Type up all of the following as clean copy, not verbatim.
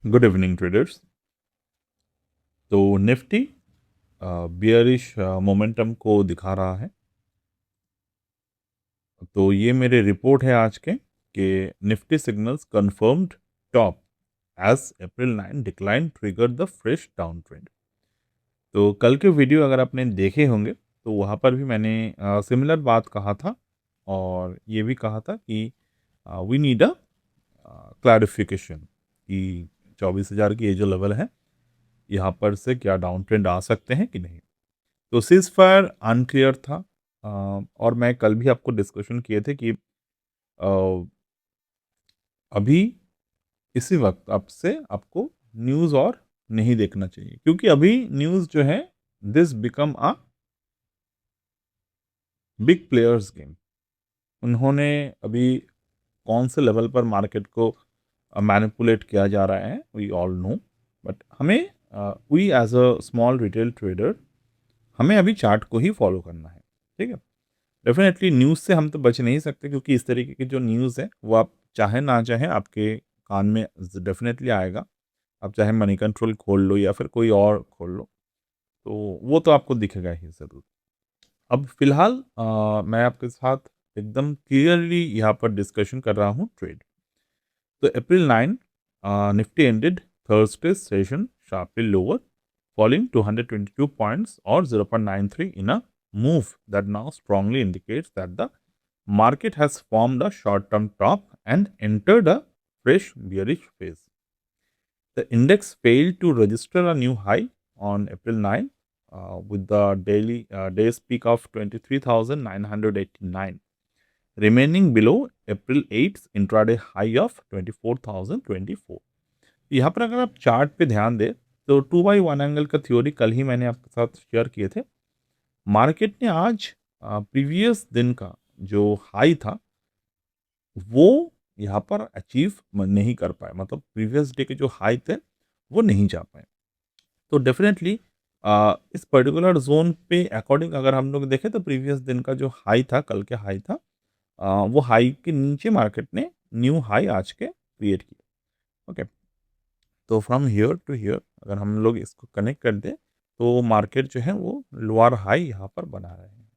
Good evening traders. तो Nifty bearish momentum को दिखा रहा है। तो ये मेरे रिपोर्ट है आज के कि Nifty signals confirmed top as April 9 decline trigger the fresh down trend. तो कल के वीडियो अगर आपने देखे होंगे तो वहाँ पर भी मैंने सिमिलर बात कहा था और ये भी कहा था कि वी नीड अ क्लैरिफिकेशन कि 24,000 की ये जो लेवल है यहाँ पर से क्या डाउन ट्रेंड आ सकते हैं कि नहीं। तो सीज़ फायर अनक्लियर था। और मैं कल भी आपको डिस्कशन किए थे कि अभी इसी वक्त आपसे आपको न्यूज़ और नहीं देखना चाहिए, क्योंकि अभी न्यूज़ जो है this become a big players game. उन्होंने अभी कौन से लेवल पर मार्केट को मैनिपुलेट किया जा रहा है वी ऑल नो, बट हमें we as a small retail trader हमें अभी चार्ट को ही फॉलो करना है। ठीक है। डेफ़िनेटली न्यूज़ से हम तो बच नहीं सकते, क्योंकि इस तरीके की जो न्यूज़ है वो आप चाहे ना चाहें आपके कान में डेफ़िनेटली आएगा। आप चाहे मनी कंट्रोल खोल लो या फिर कोई और खोल लो, तो वो तो आपको दिखेगा ही ज़रूर। अब फ़िलहाल मैं आपके साथ एकदम क्लियरली यहाँ पर डिस्कशन कर रहा हूँ ट्रेड। तो अप्रैल 9 Nifty ended Thursday session sharply lower, falling 222 points or 0.93 in a move that now strongly indicates that the market has formed a short-term top and entered a fresh bearish phase. The index failed to register a new high on April 9 with the daily day's peak of 23,989, remaining below April 8's intraday high of 24,024. यहाँ पर अगर आप chart पे ध्यान दें तो 2x1 angle का theory कल ही मैंने आपके साथ शेयर किए थे। मार्केट ने आज प्रीवियस दिन का जो हाई था वो यहाँ पर अचीव नहीं कर पाए, मतलब प्रीवियस डे के जो हाई थे वो नहीं जा पाए। तो डेफिनेटली इस पर्टिकुलर जोन पे अकॉर्डिंग अगर हम लोग देखें तो प्रीवियस दिन का जो हाई था, कल के हाई था, वो हाई के नीचे मार्केट ने न्यू हाई आज के क्रिएट किया। ओके। तो फ्रॉम हियर टू हियर अगर हम लोग इसको कनेक्ट कर दें तो मार्केट जो है वो लोअर हाई यहाँ पर बना रहे हैं।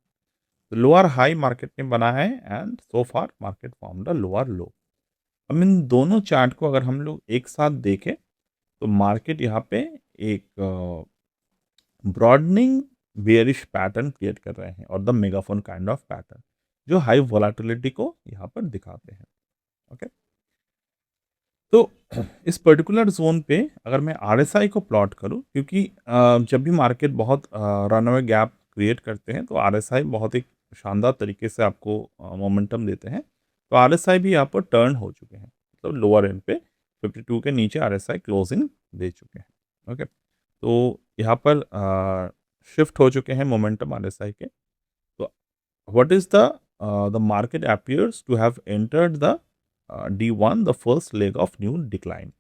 तो लोअर हाई मार्केट ने बना है and so far market form the lower लो। अब इन दोनों चार्ट को अगर हम लोग एक साथ देखें तो मार्केट यहाँ पे एक ब्रॉडनिंग बेयरिश पैटर्न क्रिएट कर रहे हैं और the megaphone kind of pattern जो हाई वोलाटिलिटी को यहाँ पर दिखाते हैं। ओके। तो इस पर्टिकुलर जोन पे अगर मैं आरएसआई को प्लॉट करूं, क्योंकि जब भी मार्केट बहुत रनअवे गैप क्रिएट करते हैं तो आरएसआई बहुत एक शानदार तरीके से आपको मोमेंटम देते हैं। तो आरएसआई भी यहाँ पर टर्न हो चुके हैं, मतलब लोअर एंड पे 52 के नीचे आरएसआई क्लोजिंग दे चुके हैं। ओके। तो यहाँ पर शिफ्ट हो चुके हैं मोमेंटम आरएसआई के। तो what is the market appears to have entered the D1, the first leg of new decline.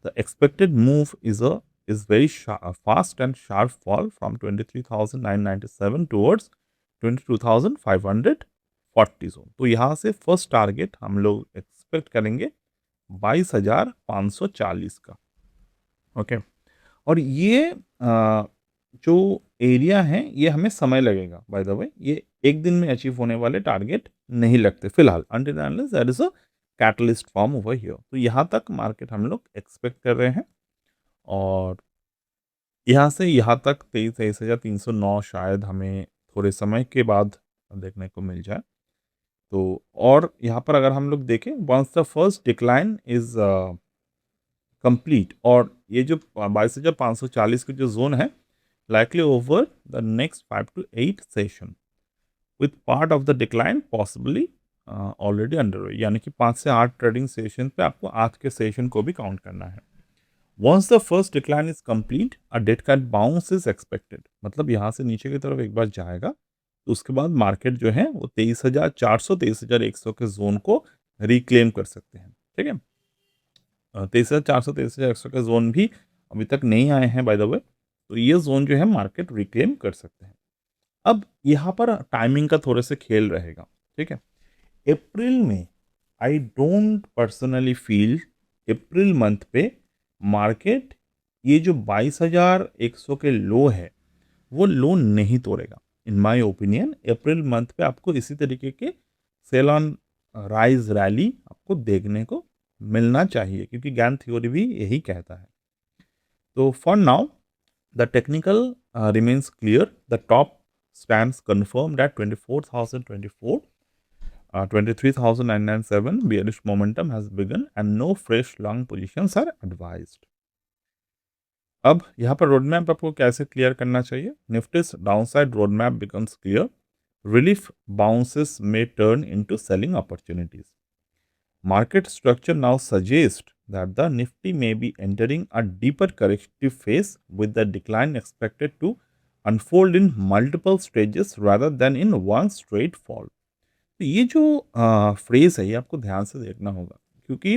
The expected move is very fast and sharp fall from 23,997 towards 22,540 zone. तो यहाँ से first target हम लोग expect करेंगे 22,540 का। Okay. और ये जो एरिया है ये हमें समय लगेगा, बाय द वे ये एक दिन में अचीव होने वाले टारगेट नहीं लगते फिलहाल, until unless there is a catalyst form over here. तो यहाँ तक मार्केट हम लोग एक्सपेक्ट कर रहे हैं और यहाँ से यहाँ तक 23,309 शायद हमें थोड़े समय के बाद देखने को मिल जाए। तो और यहाँ पर अगर हम लोग देखें once the first decline is complete, और ये जो 22,540 की जो जोन है likely over the next 5 to 8 session with part of the decline possibly already underway, यानी कि 5 से 8 ट्रेडिंग सेशन पे आपको आज के सेशन को भी काउंट करना है। Once the first decline is complete a dead cat bounce is expected, मतलब यहाँ से नीचे की तरफ एक बार जाएगा तो उसके बाद मार्केट जो है वो 23,400 23,100 के जोन को रिक्लेम कर सकते हैं। ठीक है। 23,400 23,100 के जोन भी अभी तक नहीं आए हैं बाय द वे, तो ये जोन जो है मार्केट रिक्लेम कर सकते हैं। अब यहाँ पर टाइमिंग का थोड़े से खेल रहेगा। ठीक है। अप्रैल में I don't personally feel April month पे मार्केट ये जो 22,100 के लो है वो लो नहीं तोड़ेगा। In my opinion April month पे आपको इसी तरीके के सेल ऑन राइज रैली आपको देखने को मिलना चाहिए, क्योंकि गैन थ्योरी भी यही कहता है। तो for now the technical remains clear, the top stands confirmed at 24,024, 23,997 bearish momentum has begun and no fresh long positions are advised. अब यहाँ पर रोड मैप आपको कैसे क्लियर करना चाहिए? Nifty's downside road map becomes clear, relief bounces may turn into selling opportunities. Market structure now suggests that the Nifty may be entering a deeper corrective phase with the decline expected to unfold in multiple stages rather than in one straight fall. तो ये जो phrase है ये आपको ध्यान से देखना होगा, क्योंकि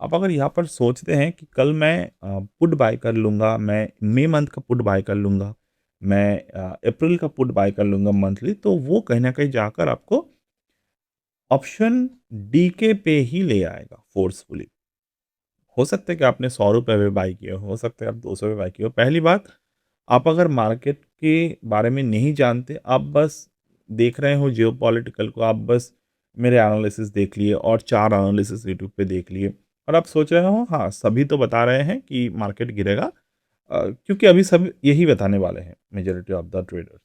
आप अगर यहाँ पर सोचते हैं कि कल मैं पुट बाय कर लूँगा, मैं मई मंथ का पुट बाय कर लूँगा, मैं अप्रैल का पुट बाय कर लूँगा मंथली, तो वो कहीं ना कहीं जाकर आपको ऑप्शन डी के पे ही ले आएगा फोर्सफुली। हो सकता है कि आपने 100 रुपये पे बाई किए हो सकता है आप 200 पे बाई किए हो। पहली बात, आप अगर मार्केट के बारे में नहीं जानते, आप बस देख रहे हो जियो पॉलिटिकल को, आप बस मेरे एनालिसिस देख लिए और 4 एनालिसिस यूट्यूब पे देख लिए और आप सोच रहे हो हाँ सभी तो बता रहे हैं कि मार्केट गिरेगा, क्योंकि अभी सब यही बताने वाले हैं, majority of the traders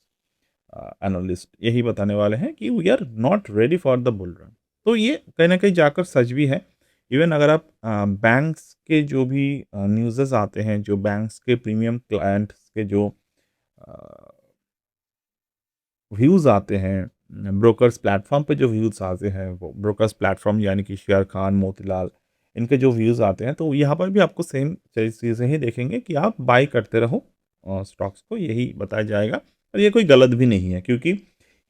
analyst यही बताने वाले हैं कि we are not ready for the bull run. तो ये कहीं ना कहीं जाकर सच भी है। इवन अगर आप बैंक्स के जो भी न्यूज़ आते हैं, जो बैंक्स के प्रीमियम क्लाइंट्स के जो व्यूज़ आते हैं, ब्रोकर्स प्लेटफॉर्म पे जो व्यूज़ आते हैं, वो ब्रोकर्स प्लेटफॉर्म यानी कि शेयर खान, मोतीलाल, इनके जो व्यूज़ आते हैं, तो यहाँ पर भी आपको सेम चीज़ें ही देखेंगे कि आप बाई करते रहो स्टॉक्स को, यही बताया जाएगा। और ये कोई गलत भी नहीं है, क्योंकि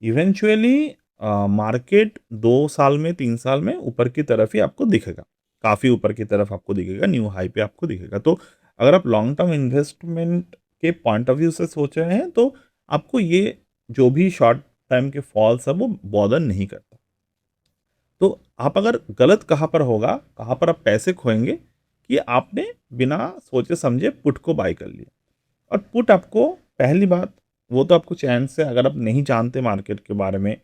इवेंचुअली मार्केट 2 साल में 3 साल में ऊपर की तरफ ही आपको दिखेगा, काफ़ी ऊपर की तरफ आपको दिखेगा, न्यू हाई पे आपको दिखेगा। तो अगर आप लॉन्ग टर्म इन्वेस्टमेंट के पॉइंट ऑफ व्यू से सोच रहे हैं तो आपको ये जो भी शॉर्ट टाइम के फॉल्स है वो बॉदर नहीं करता। तो आप अगर गलत कहाँ पर होगा, कहाँ पर आप पैसे खोएंगे कि आपने बिना सोचे समझे पुट को बाय कर लिया। और पुट आपको, पहली बात वो तो आपको चैन से, अगर आप नहीं जानते मार्केट के बारे में,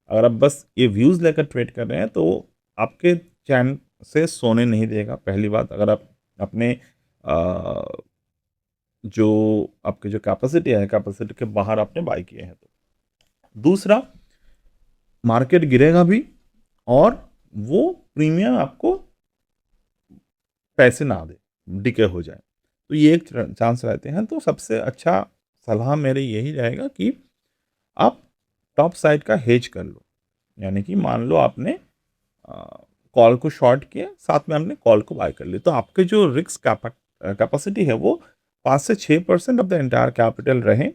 अगर आप बस ये व्यूज़ लेकर ट्रेड कर रहे हैं तो आपके चैन से सोने नहीं देगा। पहली बात, अगर आप अपने जो आपके जो कैपेसिटी है, कैपेसिटी के बाहर आपने बाय किए हैं तो। दूसरा, मार्केट गिरेगा भी और वो प्रीमियम आपको पैसे ना दे, डिके हो जाए, तो ये एक चांस रहते हैं। तो सबसे अच्छा सलाह मेरी यही रहेगा कि आप टॉप साइड का हेज कर लो, यानी कि मान लो आपने कॉल को शॉर्ट किया, साथ में आपने कॉल को बाय कर लिया, तो आपके जो रिस्क कैपेसिटी है वो 5 से 6% ऑफ द एंटायर कैपिटल रहे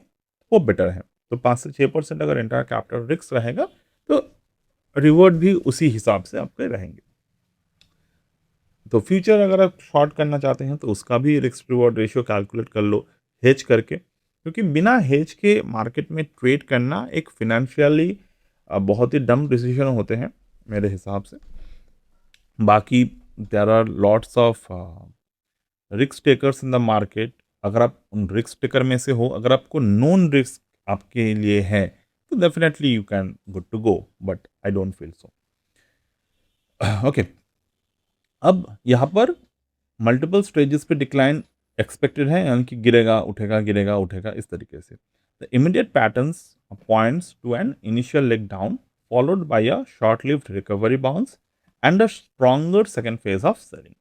वो बेटर है। तो 5 से 6% अगर एंटायर कैपिटल रिस्क रहेगा तो रिवॉर्ड भी उसी हिसाब से आपके रहेंगे। तो फ्यूचर अगर आप शॉर्ट करना चाहते हैं तो उसका भी रिस्क रिवॉर्ड रेशियो कैलकुलेट कर लो हेज करके, क्योंकि बिना हेज के मार्केट में ट्रेड करना एक फिनेंशियली बहुत ही डम डिसीजन होते हैं मेरे हिसाब से। बाकी there are lots of risk takers in the market. अगर आप उन रिस्क टेकर में से हो, अगर आपको नॉन रिस्क आपके लिए है तो definitely you can good to go, but I don't feel so. Okay, अब यहाँ पर मल्टीपल स्टेजेस पे डिक्लाइन एक्सपेक्टेड है, यानी कि गिरेगा उठेगा गिरेगा उठेगा इस तरीके से। The immediate patterns points to an initial leg down followed by a short lived recovery bounce and a stronger second phase of selling.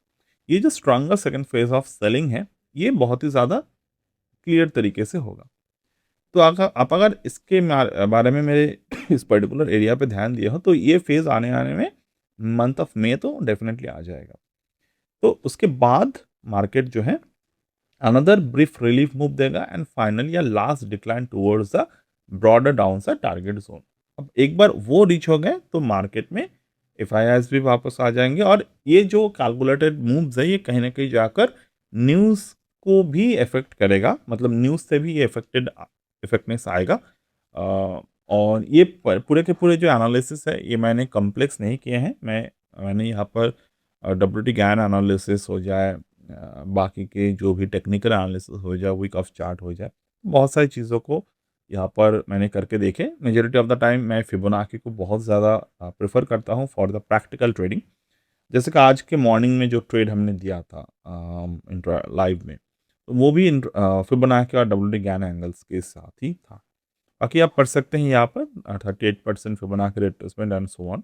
ये जो stronger second phase of selling है ये बहुत ही ज़्यादा क्लियर तरीके से होगा। तो आप अगर इसके बारे में मेरे इस पर्टिकुलर एरिया पे ध्यान दिए हो तो ये फेज़ आने आने में मंथ ऑफ मई तो डेफिनेटली आ जाएगा। तो उसके बाद मार्केट जो है अनदर ब्रीफ रिलीफ मूव देगा एंड फाइनली या last decline towards the broader down सा टारगेट जोन। अब एक बार वो रीच हो गए तो मार्केट में FIIs भी वापस आ जाएंगे और ये जो कैलकुलेटेड मूव्स है ये कहीं ना कहीं जाकर न्यूज़ को भी इफेक्ट करेगा, मतलब न्यूज़ से भी ये इफेक्टनेस आएगा। और ये पूरे के पूरे जो एनालिसिस है ये मैंने कम्प्लेक्स नहीं किए हैं, मैंने यहाँ पर WT गैन एनालिसिस हो जाए, बाकी के जो भी टेक्निकल एनालिसिस हो जाए, वीक ऑफ चार्ट हो जाए, बहुत सारी चीज़ों को यहाँ पर मैंने करके देखे। मेजॉरिटी ऑफ द टाइम मैं फिबोनाची को बहुत ज़्यादा प्रेफर करता हूँ फॉर द प्रैक्टिकल ट्रेडिंग। जैसे कि आज के मॉर्निंग में जो ट्रेड हमने दिया था इंट्रा लाइव में, तो वो भी फिबोनाची और डब्ल्यूटी गैन एंगल्स के साथ ही था। बाकी आप पढ़ सकते हैं यहाँ पर 38% Fibonacci retracement and so on.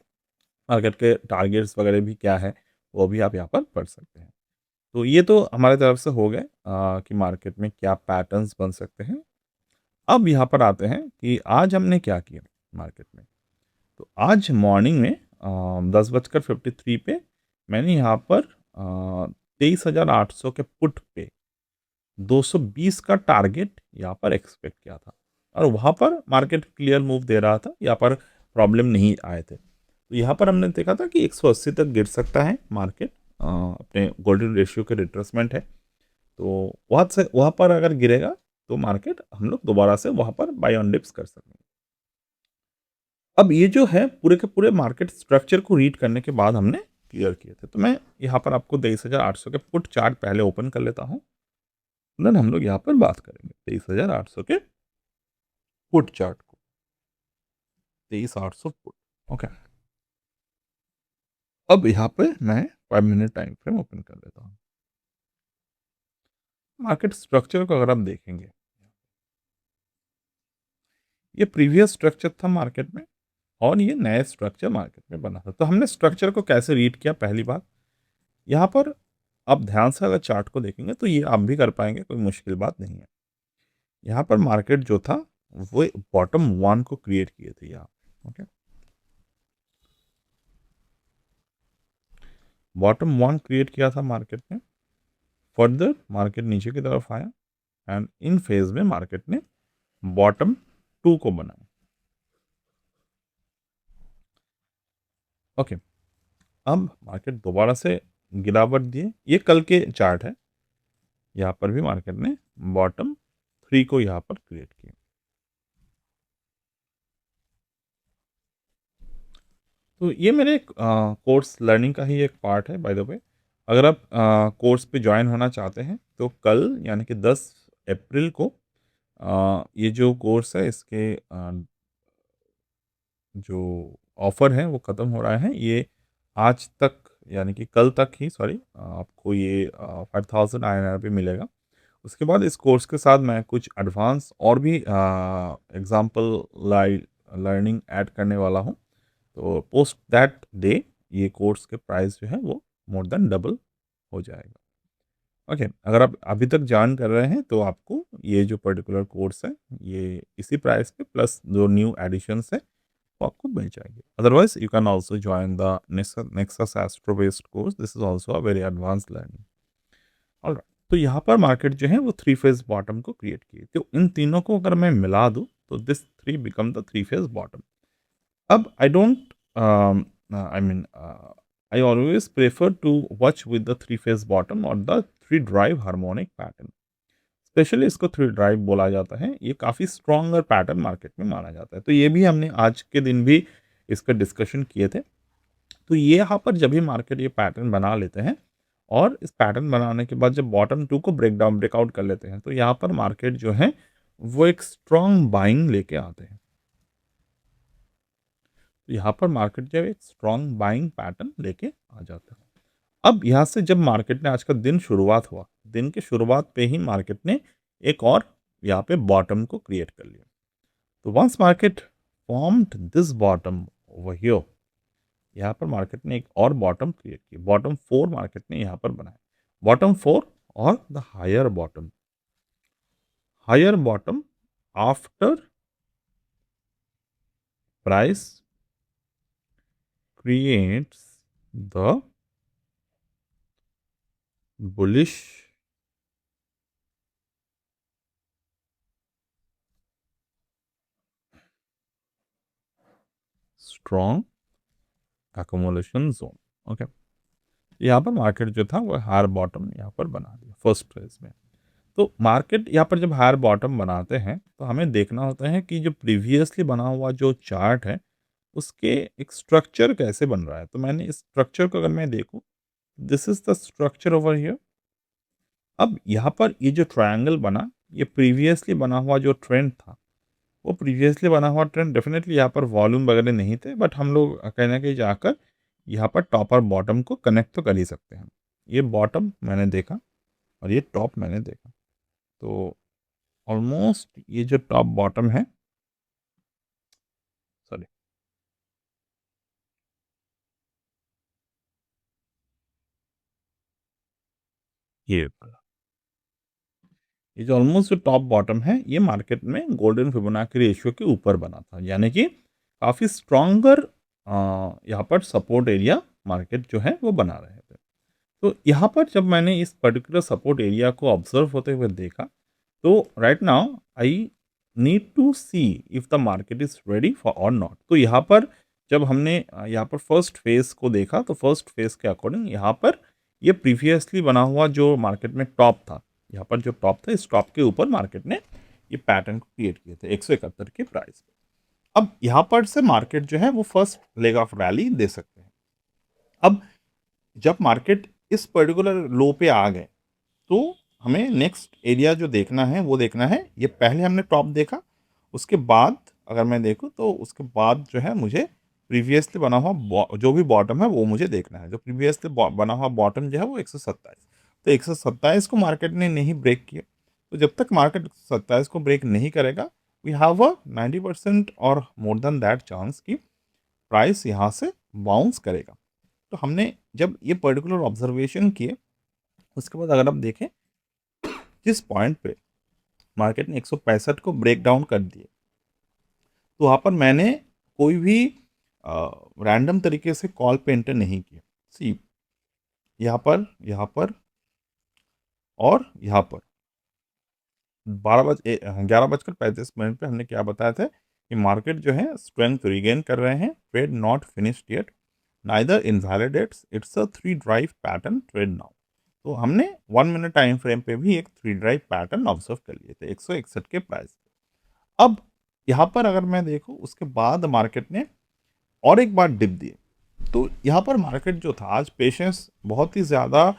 Market के टारगेट्स वगैरह भी क्या है, वो भी आप यहाँ पर पढ़ सकते हैं। तो ये तो हमारे तरफ से हो गए कि मार्केट में क्या पैटर्न्स बन सकते हैं। अब यहाँ पर आते हैं कि आज हमने क्या किया मार्केट में। तो आज मॉर्निंग में 10:53 पे मैंने यहाँ पर 23,800 के पुट पे 220 का टारगेट यहाँ पर एक्सपेक्ट किया था, और वहाँ पर मार्केट क्लियर मूव दे रहा था, यहाँ पर प्रॉब्लम नहीं आए थे। तो यहाँ पर हमने देखा था कि 180 तक गिर सकता है मार्केट, अपने गोल्डन रेशियो के रिट्रेसमेंट है। तो वहाँ पर अगर गिरेगा तो मार्केट हम लोग दोबारा से वहाँ पर बाय ऑन डिप्स कर सकेंगे। अब ये जो है पूरे के पूरे मार्केट स्ट्रक्चर को रीड करने के बाद हमने क्लियर किए थे। तो मैं यहाँ पर आपको 23,800 के पुट चार्ट पहले ओपन कर लेता हूँ, देन हम लोग यहाँ पर बात करेंगे 23,800 के पुट चार्ट को। 23,800 पुट, ओके। अब यहाँ पे मैं 5 मिनट टाइम फ्रेम ओपन कर लेता हूँ। मार्केट स्ट्रक्चर को अगर आप देखेंगे, ये प्रीवियस स्ट्रक्चर था मार्केट में, और ये नया स्ट्रक्चर मार्केट में बना था। तो हमने स्ट्रक्चर को कैसे रीड किया, पहली बात यहाँ पर आप ध्यान से अगर चार्ट को देखेंगे तो ये आप भी कर पाएंगे, कोई मुश्किल बात नहीं है। यहाँ पर मार्केट जो था वो बॉटम 1 को क्रिएट किए थे यहाँ, ओके। बॉटम 1 क्रिएट किया था मार्केट ने, फर्दर मार्केट नीचे की तरफ आया एंड इन फेज में मार्केट ने बॉटम 2 को बनाया, ओके। अब मार्केट दोबारा से गिरावट दिए, ये कल के चार्ट है। यहाँ पर भी मार्केट ने बॉटम 3 को यहाँ पर क्रिएट किया। तो ये मेरे कोर्स लर्निंग का ही एक पार्ट है बाय द वे। अगर आप कोर्स पे ज्वाइन होना चाहते हैं तो कल यानी कि 10 अप्रैल को ये जो कोर्स है इसके जो ऑफ़र है वो ख़त्म हो रहा है। ये आज तक यानी कि कल तक ही, सॉरी, आपको ये 5,000 INR पे मिलेगा। उसके बाद इस कोर्स के साथ मैं कुछ एडवांस और भी एग्ज़ाम्पल लर्निंग ऐड करने वाला हूँ। तो पोस्ट दैट डे ये कोर्स के प्राइस जो है वो मोर देन डबल हो जाएगा, ओके। अगर आप अभी तक जॉइन कर रहे हैं तो आपको ये जो पर्टिकुलर कोर्स है ये इसी प्राइस पे प्लस जो न्यू एडिशंस है वो आपको मिल जाएगी। Otherwise you can also join the nexus astro based course, this is also a very advance learning, alright. तो यहाँ पर मार्केट जो है वो 3 फेज बॉटम को क्रिएट किए, तो इन तीनों को अगर मैं मिला दूँ तो this 3 become the 3 phase bottom. अब I don't I mean I always prefer to watch with the 3 phase bottom or the 3 drive harmonic pattern। Specially इसको 3 ड्राइव बोला जाता है, ये काफ़ी स्ट्रॉन्गर पैटर्न मार्केट में माना जाता है। तो ये भी हमने आज के दिन भी इसका डिस्कशन किए थे। तो ये यहाँ पर जब भी मार्केट ये पैटर्न बना लेते हैं और इस पैटर्न बनाने के बाद जब बॉटम 2 को ब्रेकआउट कर लेते हैं, तो यहाँ पर मार्केट जो है वो एक स्ट्रॉन्ग बाइंग लेके आते हैं। तो यहाँ पर मार्केट जो है एक स्ट्रॉन्ग बाइंग पैटर्न लेके आ जाता है। अब यहाँ से जब मार्केट ने आज का दिन शुरुआत हुआ, दिन के शुरुआत पे ही मार्केट ने एक और यहाँ पे बॉटम को क्रिएट कर लिया। तो once market formed this bottom over here, यहाँ पर मार्केट ने एक और बॉटम क्रिएट की, बॉटम 4 मार्केट ने यहाँ पर बनाया। बॉटम 4 और the higher bottom after price creates the bullish strong accumulation zone, okay. यहाँ पर मार्केट जो था वो हायर बॉटम यहाँ पर बना दिया फर्स्ट फेज में। तो मार्केट यहाँ पर जब हायर बॉटम बनाते हैं तो हमें देखना होता है कि जो प्रीवियसली बना हुआ जो चार्ट है उसके एक स्ट्रक्चर कैसे बन रहा है। तो मैंने इस स्ट्रक्चर को अगर मैं देखूँ, this is the structure over here, अब यहाँ पर ये जो ट्रायंगल बना, ये प्रीवियसली बना हुआ जो ट्रेंड था, वो प्रीवियसली बना हुआ ट्रेंड डेफिनेटली यहाँ पर वॉल्यूम वगैरह नहीं थे, बट हम लोग कहीं न कहीं जाकर यहाँ पर टॉप और बॉटम को कनेक्ट तो कर ही सकते हैं। ये बॉटम मैंने देखा और ये टॉप मैंने देखा। तो ऑलमोस्ट ये जो टॉप बॉटम है, सॉरी, ये ये जो ऑलमोस्ट जो टॉप बॉटम है, ये मार्केट में गोल्डन फिबोनाची रेशियो के ऊपर बना था, यानी कि काफ़ी स्ट्रॉन्गर यहाँ पर सपोर्ट एरिया मार्केट जो है वो बना रहे थे। तो यहाँ पर जब मैंने इस पर्टिकुलर सपोर्ट एरिया को ऑब्जर्व होते हुए देखा, तो right now I need to see if the market is ready for or not. तो यहाँ पर जब हमने यहाँ पर फर्स्ट फेज को देखा, तो फर्स्ट फेज के अकॉर्डिंग यहाँ पर ये प्रीवियसली बना हुआ जो मार्केट में टॉप था, यहाँ पर जो टॉप था, इस टॉप के ऊपर मार्केट ने ये पैटर्न को क्रिएट किए थे 171 के प्राइस पे। अब यहाँ पर से मार्केट जो है वो फर्स्ट लेग ऑफ रैली दे सकते हैं। अब जब मार्केट इस पर्टिकुलर लो पे आ गए, तो हमें नेक्स्ट एरिया जो देखना है वो देखना है, ये पहले हमने टॉप देखा, उसके बाद अगर मैं देखूँ तो उसके बाद जो है मुझे प्रीवियसली बना हुआ जो भी बॉटम है वो मुझे देखना है। जो प्रीवियसली बना हुआ बॉटम जो है वो 127, तो 127 को मार्केट ने नहीं ब्रेक किया। तो जब तक मार्केट 127 को ब्रेक नहीं करेगा, वी हैव अ 90% और मोर देन दैट चांस कि प्राइस यहाँ से बाउंस करेगा। तो हमने जब ये पर्टिकुलर ऑब्जर्वेशन किए, उसके बाद अगर आप देखें जिस पॉइंट पे मार्केट ने 165 को ब्रेक डाउन कर दिए, तो वहाँ पर मैंने कोई भी रैंडम तरीके से कॉल पे एंटर नहीं किया। सी, यहाँ पर और यहाँ पर 11:35 पे हमने क्या बताया था कि मार्केट जो है स्ट्रेंथ रिगेन कर रहे हैं, trade not finished yet, neither invalidates, it's a three drive pattern trade now. तो हमने 1 मिनट टाइम फ्रेम पे भी एक थ्री ड्राइव पैटर्न ऑब्जर्व कर लिए थे 161 के प्राइस पे। अब यहाँ पर अगर मैं देखूँ, उसके बाद मार्केट ने और एक बार डिप दिए। तो यहाँ पर मार्केट जो था आज पेशेंस बहुत ही ज़्यादा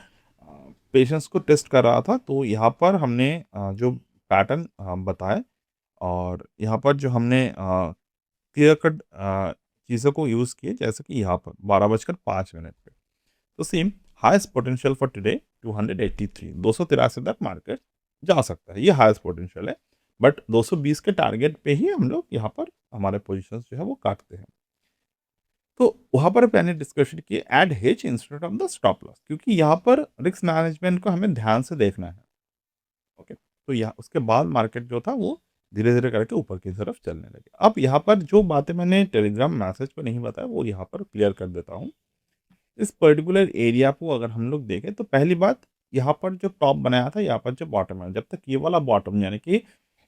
पेशेंस को टेस्ट कर रहा था। तो यहाँ पर हमने जो पैटर्न बताए, और यहाँ पर जो हमने क्लियर कट चीज़ों को यूज़ किए, जैसे कि यहाँ पर 12:05 पे। तो same highest potential for today 283, 283 तक मार्केट जा सकता है, ये हाईएस्ट पोटेंशियल है। बट 220 के टारगेट पे ही हम लोग यहाँ पर हमारे पोजीशंस जो है वो काटते हैं। तो वहाँ पर मैंने डिस्कशन की add hedge instead of the stop loss, क्योंकि यहाँ पर रिस्क मैनेजमेंट को हमें ध्यान से देखना है। ओके, तो यहाँ उसके बाद मार्केट जो था वो धीरे धीरे करके ऊपर की तरफ चलने लगे। अब यहाँ पर जो बातें मैंने टेलीग्राम मैसेज पर नहीं बताया, वो यहाँ पर क्लियर कर देता हूँ। इस पर्टिकुलर एरिया को अगर हम लोग देखें, तो पहली बात, यहाँ पर जो टॉप बनाया था, यहाँ पर जो बॉटम है, जब तक ये वाला बॉटम यानी कि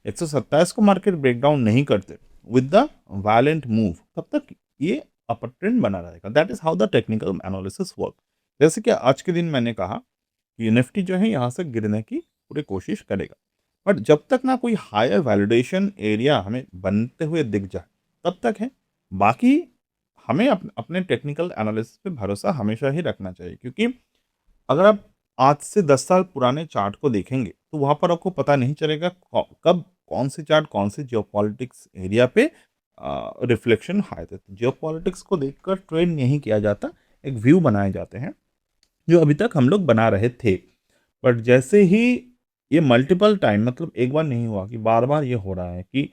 127 को मार्केट ब्रेकडाउन नहीं करते विद द वायलेंट मूव, तब तक ये अपर ट्रेंड बना रहेगा। That is how the technical analysis work. जैसे कि आज के दिन मैंने कहा कि निफ्टी जो है यहाँ से गिरने की पूरी कोशिश करेगा, बट जब तक ना कोई हायर वैलिडेशन एरिया हमें बनते हुए दिख जाए, तब तक है। बाकी हमें अपने टेक्निकल एनालिसिस पे भरोसा हमेशा ही रखना चाहिए, क्योंकि अगर आप आज से 10 साल पुराने चार्ट को देखेंगे, तो वहाँ पर आपको पता नहीं चलेगा कब कौन से चार्ट कौन से जियोपॉलिटिक्स एरिया पे रिफ्लेक्शन आए थे। तो जियोपॉलिटिक्स को देखकर ट्रेड नहीं किया जाता, एक व्यू बनाए जाते हैं, जो अभी तक हम लोग बना रहे थे। बट जैसे ही ये मल्टीपल टाइम, मतलब एक बार नहीं हुआ कि बार बार ये हो रहा है कि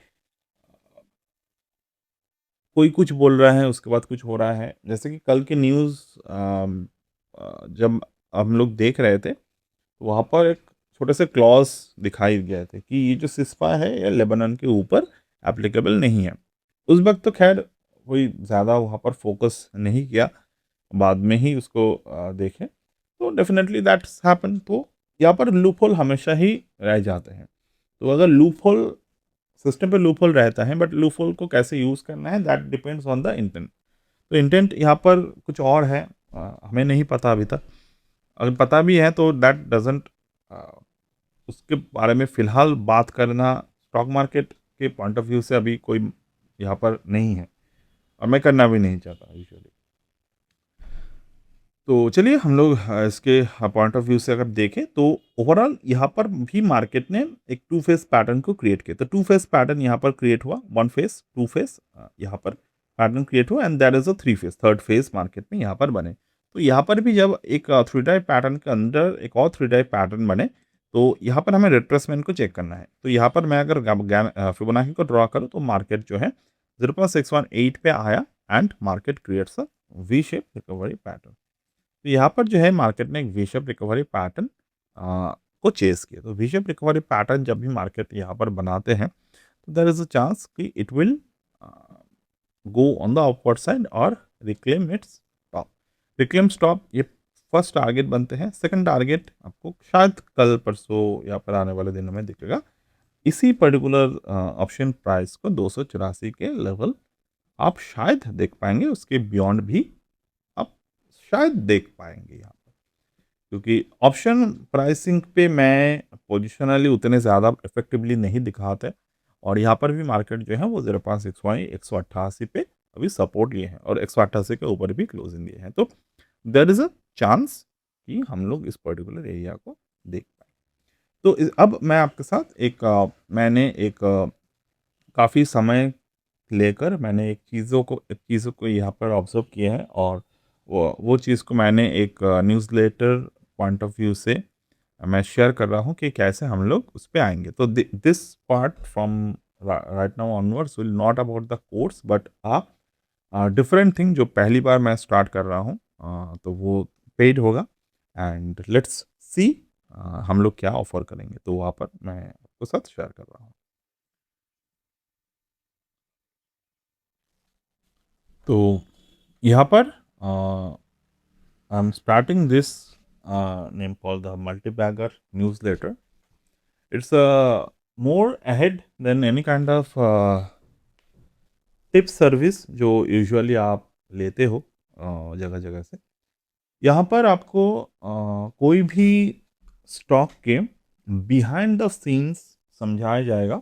कोई कुछ बोल रहा है उसके बाद कुछ हो रहा है। जैसे कि कल की न्यूज़ जब हम लोग देख रहे थे, तो वहाँ पर एक छोटे से क्लॉज दिखाई गए थे कि ये जो सिस्पा है ये लेबनान के ऊपर एप्लीकेबल नहीं है। उस वक्त तो खैर कोई ज़्यादा वहाँ पर फोकस नहीं किया, बाद में ही उसको देखें, तो डेफिनेटली दैट्स हैपन। तो यहाँ पर लूप होल हमेशा ही रह जाते हैं। तो अगर लूप होल सिस्टम पे लूप होल रहता है, बट लूप होल को कैसे यूज़ करना है, that depends on the intent. तो इंटेंट यहाँ पर कुछ और है, हमें नहीं पता अभी तक। अगर पता भी है तो दैट डजेंट, उसके बारे में फ़िलहाल बात करना स्टॉक मार्केट के पॉइंट ऑफ व्यू से अभी कोई यहाँ पर नहीं है, और मैं करना भी नहीं चाहता यूजुअली। तो चलिए हम लोग इसके पॉइंट ऑफ व्यू से अगर देखें तो ओवरऑल यहाँ पर भी मार्केट ने एक टू फेस पैटर्न को क्रिएट किया। तो टू फेस पैटर्न यहाँ पर क्रिएट हुआ, वन फेस टू फेस यहाँ पर पैटर्न क्रिएट हुआ and that is a three phase, third phase market में यहाँ पर बने। तो यहाँ पर भी जब एक थ्री टाइप पैटर्न के अंदर एक और थ्री टाइप पैटर्न बने तो यहाँ पर हमें रिट्रेसमेंट को चेक करना है। तो यहाँ पर मैं अगर फिबोनाची को ड्रॉ करूँ तो मार्केट जो है 0.618 पे आया and market creates a V shape recovery pattern. तो यहाँ पर जो है मार्केट ने एक वी शेप रिकवरी पैटर्न को चेस किया। तो वी शेप रिकवरी पैटर्न जब भी मार्केट यहाँ पर बनाते हैं तो देयर इज अ चांस कि it will go on the upward side और reclaim its top. Reclaim stop ये फर्स्ट टारगेट बनते हैं। सेकंड टारगेट आपको शायद कल परसों या पर आने वाले दिनों में दिखेगा। इसी पर्टिकुलर ऑप्शन प्राइस को 284 के लेवल आप शायद देख पाएंगे, उसके बियॉन्ड भी आप शायद देख पाएंगे यहाँ पर, क्योंकि ऑप्शन प्राइसिंग पे मैं पोजिशनली उतने ज़्यादा इफेक्टिवली नहीं दिखाते और यहाँ पर भी मार्केट जो है वो 0.188 पे अभी सपोर्ट लिए हैं और 188 के ऊपर भी क्लोजिंग लिए हैं। तो देर इज़ अ चांस कि हम लोग इस पर्टिकुलर एरिया को देख पाए। तो अब मैं आपके साथ मैंने एक काफ़ी समय लेकर मैंने एक चीज़ों को यहाँ पर ऑब्जर्व किया है और वो चीज़ को मैंने एक न्यूज़लेटर पॉइंट ऑफ व्यू से मैं शेयर कर रहा हूँ कि कैसे हम लोग उस पे आएंगे। तो this part from right now onwards will not about the course but different thing जो पहली बार मैं स्टार्ट कर रहा हूँ, तो वो पेड होगा एंड लेट्स सी हम लोग क्या ऑफर करेंगे। तो वहाँ पर मैं आपको साथ शेयर कर रहा हूँ। तो यहाँ पर I'm starting this name called the multi-bagger newsletter. It's more ahead than any kind of tip service जो यूजुअली आप लेते हो जगह जगह से। यहाँ पर आपको कोई भी स्टॉक के बिहाइंड द सीन्स समझाया जाएगा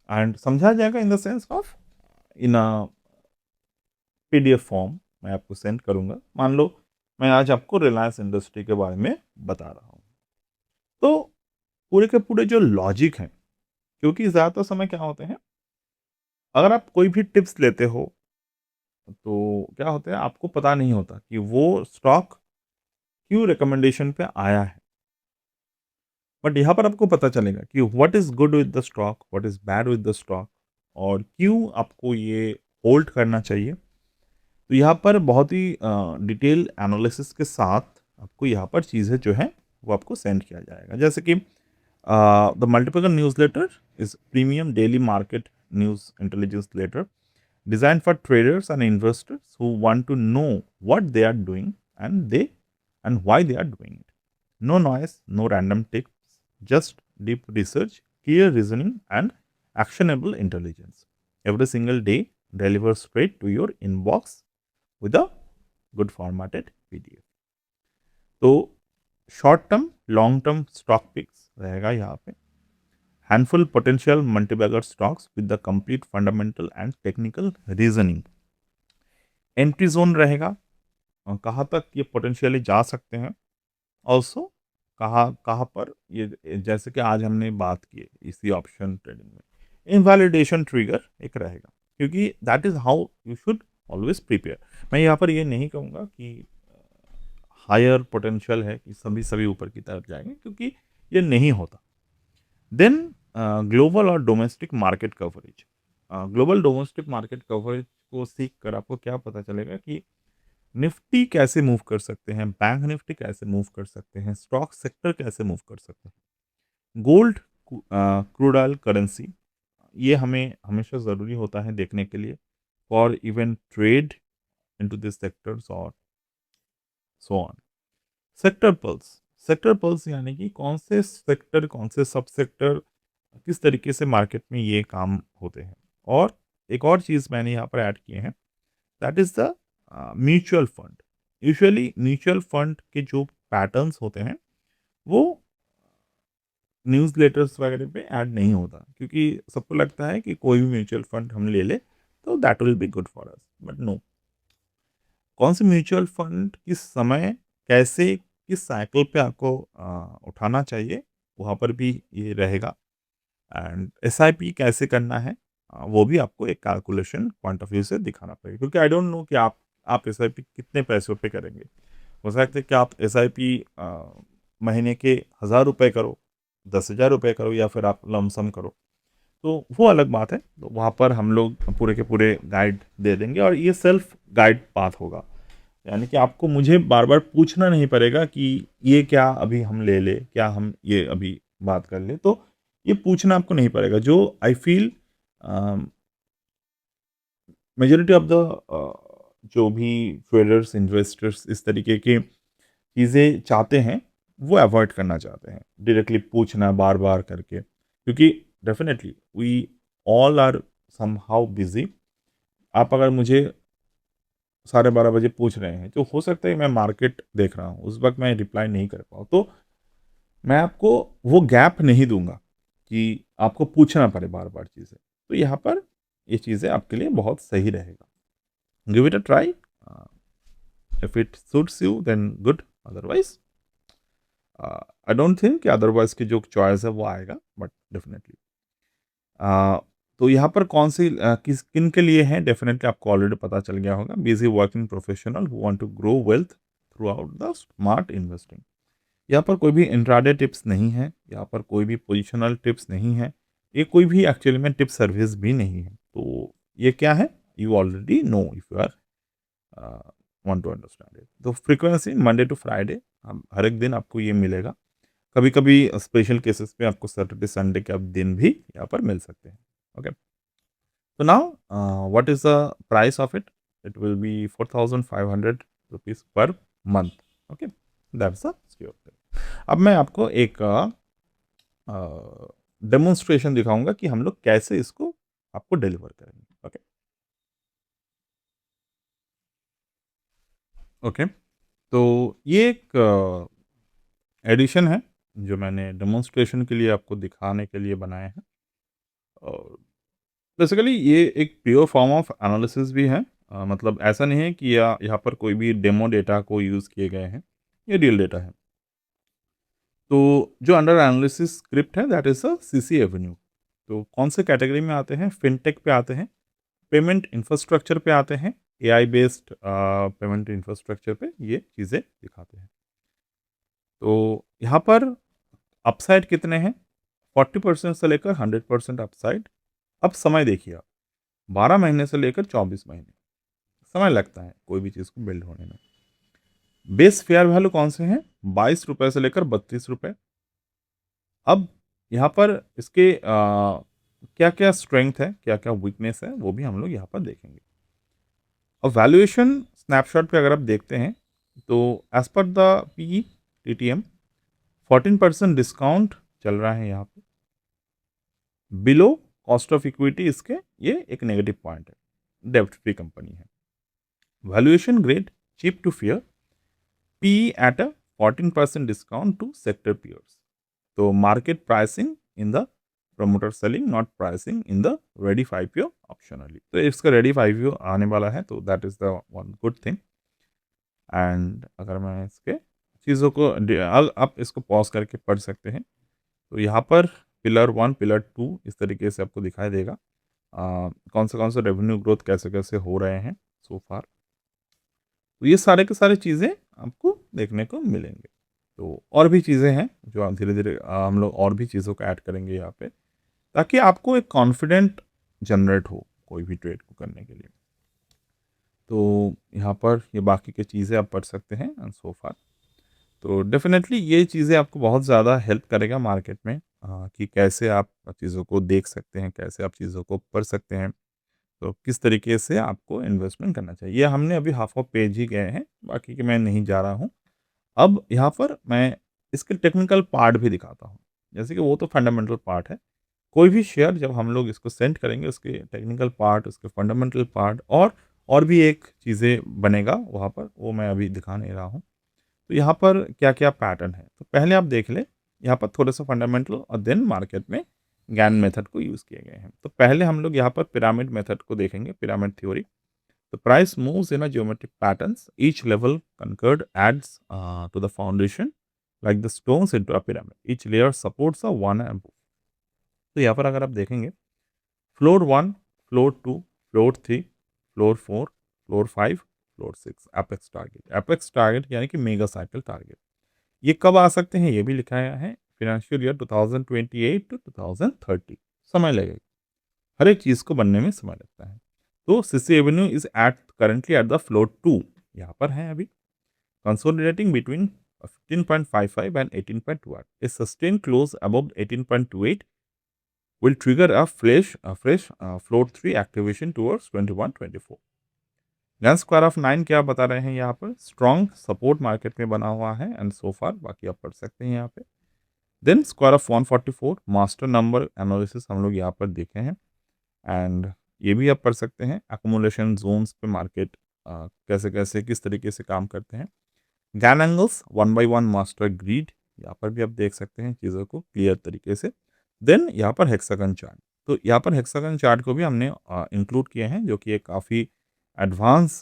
एंड समझाया जाएगा in the sense of in a PDF form मैं आपको सेंड करूँगा। मान लो मैं आज आपको रिलायंस इंडस्ट्री के बारे में बता रहा हूँ, तो पूरे के पूरे जो लॉजिक हैं, क्योंकि ज़्यादातर समय क्या होते हैं, अगर आप कोई भी टिप्स लेते हो तो क्या होता है आपको पता नहीं होता कि वो स्टॉक क्यों रिकमेंडेशन पे आया है। बट यहाँ पर आपको पता चलेगा कि what is good with the stock, what is bad with the stock और क्यों आपको ये होल्ड करना चाहिए। तो यहाँ पर बहुत ही डिटेल एनालिसिस के साथ आपको यहाँ पर चीज़ें जो हैं वो आपको सेंड किया जाएगा। जैसे कि the multiple newsletter is premium daily market news intelligence letter designed for traders and investors who want to know what they are doing and why they are doing it. No noise, no random tips, just deep research, clear reasoning, and actionable intelligence. Every single day delivers straight to your inbox with a good formatted PDF. तो short term long term stock picks रहेगा यहाँ पे, handful potential multibagger stocks with the complete fundamental and technical reasoning, entry zone रहेगा कहाँ तक ये potentially जा सकते हैं, ऑल्सो कहाँ कहाँ पर ये, जैसे कि आज हमने बात की इसी ऑप्शन ट्रेडिंग में इनवैलिडेशन ट्रिगर एक रहेगा, क्योंकि that is how you should always prepare. मैं यहाँ पर ये नहीं कहूँगा कि हायर पोटेंशियल है कि सभी ऊपर की तरफ जाएंगे, क्योंकि ये नहीं होता। देन ग्लोबल और domestic market coverage, global domestic market coverage को सीख कर आपको क्या पता चलेगा कि निफ्टी कैसे मूव कर सकते हैं, बैंक निफ्टी कैसे मूव कर सकते हैं, स्टॉक सेक्टर कैसे मूव कर सकते हैं, गोल्ड, क्रूड ऑयल, करेंसी, ये हमें हमेशा ज़रूरी होता है देखने के लिए for even trade into this sectors और so on. Sector pulse, sector pulse यानी कि कौन से सेक्टर कौन से सब सेक्टर किस तरीके से मार्केट में ये काम होते हैं। और एक और चीज़ मैंने यहाँ पर ऐड किए हैं, that is the mutual fund. Usually mutual fund के जो पैटर्न्स होते हैं वो न्यूज़लेटर्स वगैरह पे ऐड नहीं होता, क्योंकि सबको लगता है कि कोई भी म्यूचुअल फंड हम ले ले तो that will be good for us, but no. कौन से म्यूचुअल फंड किस समय, कैसे, किस साइकिल पे आपको उठाना चाहिए, वहाँ पर भी ये रहेगा। एंड एसआईपी कैसे करना है, वो भी आपको एक कैलकुलेशन पॉइंट ऑफ व्यू से दिखाना पड़ेगा, क्योंकि आई डोंट नो कि आप एसआईपी कितने पैसों पे करेंगे। हो सकता है कि आप एसआईपी महीने के 1,000 रुपये करो, 10,000 रुपये करो, या फिर आप लमसम करो, तो वो अलग बात है। तो वहाँ पर हम लोग पूरे के पूरे गाइड दे देंगे, और ये सेल्फ गाइड पाथ होगा, यानी कि आपको मुझे बार बार पूछना नहीं पड़ेगा कि ये क्या अभी हम ले ले, क्या हम ये अभी बात कर ले, तो ये पूछना आपको नहीं पड़ेगा। जो I feel majority of the जो भी ट्रेडर्स, इन्वेस्टर्स इस तरीके की चीज़ें चाहते हैं, वो अवॉइड करना चाहते हैं, डायरेक्टली पूछना बार बार करके, क्योंकि definitely we all are somehow busy. आप अगर मुझे 12:30 बजे पूछ रहे हैं, तो हो सकता है मैं मार्केट देख रहा हूँ, उस वक्त मैं रिप्लाई नहीं कर पाऊँ, तो मैं आपको वो गैप नहीं दूंगा कि आपको पूछना पड़े बार बार चीज़ें। तो यहाँ पर ये चीज़ें आपके लिए बहुत सही रहेगा। Give it a try, if it suits you then good, otherwise I don't think कि अदरवाइज की जो चॉइस है वो आएगा, बट डेफिनेटली तो यहाँ पर कौन सी किस किन के लिए हैं, डेफिनेटली आपको ऑलरेडी पता चल गया होगा। Busy working professional who want to grow wealth throughout the smart investing. यहाँ पर कोई भी इंट्राडे टिप्स नहीं है, यहाँ पर कोई भी पोजिशनल टिप्स नहीं है, ये कोई भी एक्चुअली में टिप सर्विस भी नहीं है। तो ये क्या है, you already know if you are want to understand it. तो फ्रीक्वेंसी मंडे टू फ्राइडे, हर एक दिन आपको ये मिलेगा। कभी कभी स्पेशल केसेस पे आपको सैटरडे संडे के अब दिन भी यहाँ पर मिल सकते हैं। ओके, तो now what is the price of it, it will be 4,500 rupees per month. Okay, that's a sure thing. अब मैं आपको एक डेमोन्स्ट्रेशन दिखाऊंगा कि हम लोग कैसे इसको आपको डिलीवर करेंगे। ओके ओके, तो ये एक एडिशन है जो मैंने डेमोन्स्ट्रेशन के लिए आपको दिखाने के लिए बनाया है। और बेसिकली ये एक प्योर फॉर्म ऑफ एनालिसिस भी है। मतलब ऐसा नहीं है कि यहाँ पर कोई भी डेमो डेटा को यूज़ किए गए हैं, ये रियल डेटा है। तो जो अंडर एनालिसिस स्क्रिप्ट है that is a CC Avenue. तो कौन से कैटेगरी में आते हैं, फिनटेक पे आते हैं, पेमेंट इंफ्रास्ट्रक्चर पे आते हैं, एआई बेस्ड पेमेंट इंफ्रास्ट्रक्चर पे ये चीज़ें दिखाते हैं। तो यहाँ पर अपसाइड कितने हैं, 40% से लेकर 100% अपसाइड। अब समय देखिए आप, 12 महीने से लेकर 24 महीने समय लगता है कोई भी चीज़ को बिल्ड होने में। बेस फेयर वैल्यू कौन से हैं, 22 रुपये से लेकर 32 रुपये। अब यहाँ पर इसके क्या क्या स्ट्रेंथ है, क्या क्या वीकनेस है, वो भी हम लोग यहाँ पर देखेंगे। अब वैल्यूएशन स्नैपशॉट पे अगर आप देखते हैं, तो as per the P T T M 14% discount चल रहा है यहाँ पे, बिलो कॉस्ट ऑफ इक्विटी इसके, ये एक नेगेटिव पॉइंट है। डेब्ट फ्री कंपनी है। Valuation grade cheap to fair, P at a 14% discount to sector peers। तो market pricing in the promoter selling, not pricing in the ready 5 optionally. तो इसका ready 5 आने वाला है, तो that is the one good thing. And अगर मैं इसके चीज़ों को आप इसको पॉज करके पढ़ सकते हैं, तो यहाँ पर पिलर 1 पिलर 2 इस तरीके से आपको दिखाई देगा। कौन से रेवेन्यू ग्रोथ कैसे कैसे हो रहे हैं सो फार। तो ये सारे के सारे चीज़ें आपको देखने को मिलेंगे। तो और भी चीज़ें हैं जो आप धीरे धीरे हम लोग और भी चीज़ों को ऐड करेंगे यहाँ पे, ताकि आपको एक कॉन्फिडेंट जनरेट हो कोई भी ट्रेड को करने के लिए। तो यहाँ पर ये बाकी की चीज़ें आप पढ़ सकते हैं एंड सो फार। तो डेफिनेटली ये चीज़ें आपको बहुत ज़्यादा हेल्प करेगा मार्केट में, कि कैसे आप चीज़ों को देख सकते हैं, कैसे आप चीज़ों को पढ़ सकते हैं, तो किस तरीके से आपको इन्वेस्टमेंट करना चाहिए। ये हमने अभी हाफ ऑफ पेज ही गए हैं, बाकी के मैं नहीं जा रहा हूँ। अब यहाँ पर मैं इसके टेक्निकल पार्ट भी दिखाता हूँ। जैसे कि वो तो फंडामेंटल पार्ट है, कोई भी शेयर जब हम लोग इसको सेंड करेंगे, उसके टेक्निकल पार्ट, उसके फंडामेंटल पार्ट और भी एक चीज़ें बनेगा वहाँ पर, वो मैं अभी दिखा नहीं रहा हूँ। तो यहाँ पर क्या-क्या पैटर्न है, तो पहले आप देख लें। यहाँ पर थोड़ा-सा फंडामेंटल और देन मार्केट में गैन मेथड को यूज़ किए गए हैं। तो पहले हम लोग यहाँ पर पिरामिड मेथड को देखेंगे, pyramid theory. The price moves in a geometric patterns. Each level concurred adds to the foundation like the stones into a pyramid. Each layer supports a one above. तो यहाँ पर अगर आप देखेंगे floor 1, floor 2, floor 3, floor 4, floor 5, floor 6 apex target यानी कि mega cycle target. ये कब आ सकते हैं ये भी लिखा गया है फाइनेंशियल ईयर 2028 टू 2030। समय लगेगा, हर एक चीज़ को बनने में समय लगता है। तो CC avenue is at currently at the floor 2 यहाँ पर है अभी, consolidating between 15.55 and 18.28. A sustained close above 18.28 will trigger a fresh floor 3 activation towards 21-24. Gun square of 9 क्या बता रहे हैं यहाँ पर, स्ट्रॉन्ग सपोर्ट मार्केट में बना हुआ है एंड सो फार, बाकी आप पढ़ सकते हैं यहाँ पे। Then square of 144 master number analysis हम लोग यहाँ पर देखे हैं एंड ये भी आप पढ़ सकते हैं। एकोमोलेशन जोन्स पे मार्केट कैसे कैसे किस तरीके से काम करते हैं। Gann angles 1 by 1 master grid, यहाँ पर भी आप देख सकते हैं चीज़ों को क्लियर तरीके से। देन यहाँ पर हेक्सागन चार्ट, तो यहाँ पर हेक्सागन चार्ट को भी हमने इंक्लूड किए हैं जो कि एक काफ़ी एडवांस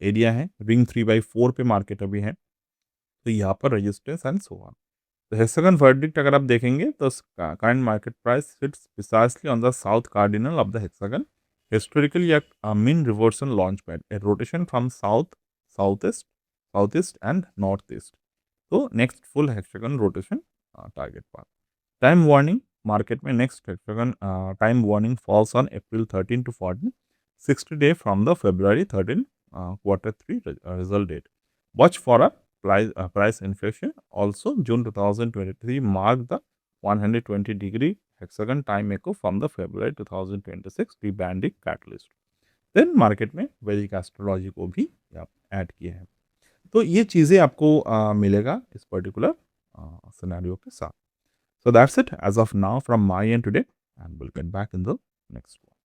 एरिया है। रिंग 3/4 पे मार्केट अभी है, तो यहाँ पर रेजिस्टेंस एंड सो ऑन। तो हेक्सागन वर्डिक्ट अगर आप देखेंगे तो current market price sits precisely on the south cardinal of the hexagon, historically a mean reversal launch pad, a rotation from southeast and northeast. तो next full hexagon rotation target path. Time warning market में next hexagon time warning falls on April 13 to 14, 60 day from the February 13 Q3 result date. Watch for a price inflation. Also, June 2023 marked the 120-degree hexagon time echo from the February 2026 rebanding catalyst. Then market में Vedic astrology को भी आप add किए हैं। तो ये चीज़ें आपको मिलेगा इस पर्टिकुलर सिनेरियो के साथ। So that's it as of now from my end today and will get back in the next one.